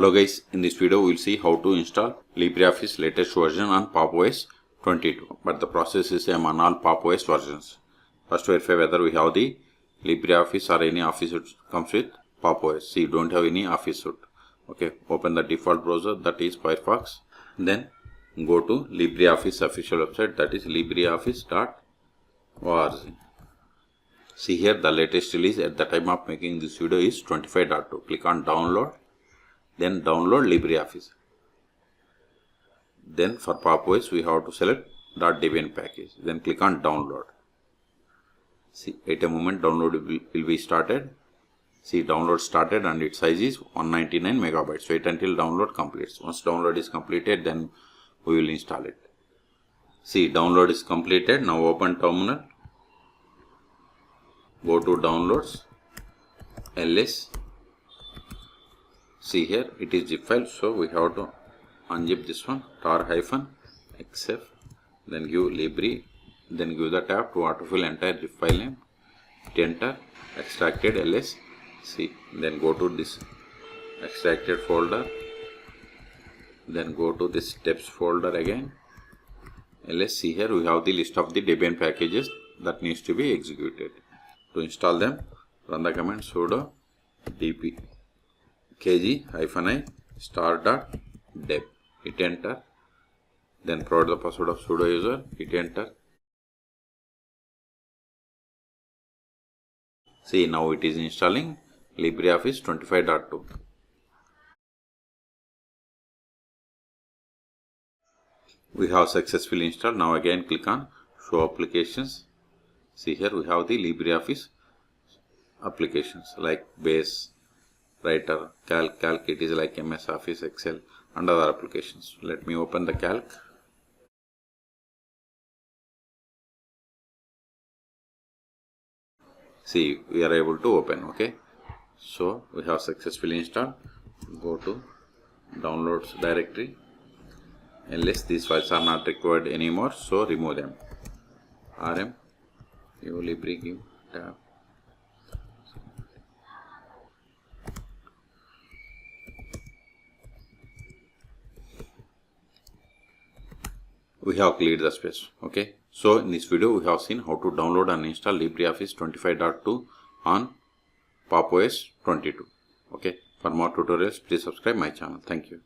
Hello guys, in this video we will see how to install LibreOffice latest version on PopOS 22. But the process is same on all PopOS versions. First verify whether we have the LibreOffice or any Office suite comes with PopOS. See, you don't have any Office suite. Okay, open the default browser, that is Firefox. Then go to LibreOffice official website, that is LibreOffice.org. See here, the latest release at the time of making this video is 25.2. Click on download. Then download LibreOffice. Then for PopOS we have to select .debian package. Then click on download. See, at a moment download will be started. See, download started and its size is 199 megabytes. Wait until download completes. Once download is completed, then we will install it. See, download is completed. Now open terminal. Go to downloads. ls. See here, it is zip file, so we have to unzip this one, tar-xf, then give libre, then give the tab to autofill entire zip file name, hit enter, extracted ls, see, then go to this extracted folder, then go to this steps folder again, ls, see here we have the list of the Debian packages that needs to be executed. To install them, run the command sudo dp kg-i star.deb, hit enter, then provide the password of sudo user, hit enter. See, now it is installing LibreOffice 25.2. We have successfully installed. Now again click on show applications. See here we have the LibreOffice applications like Base, Writer, Calc. It is like MS Office, Excel and other applications. Let me open the Calc. See, we are able to open. Okay, so we have successfully installed. Go to downloads directory. Unless these files are not required anymore, so remove them. rm libre give tab. We have cleared the space. Okay, so in this video we have seen how to download and install LibreOffice 25.2 on PopOS 22. Okay, for more tutorials please subscribe my channel. Thank you.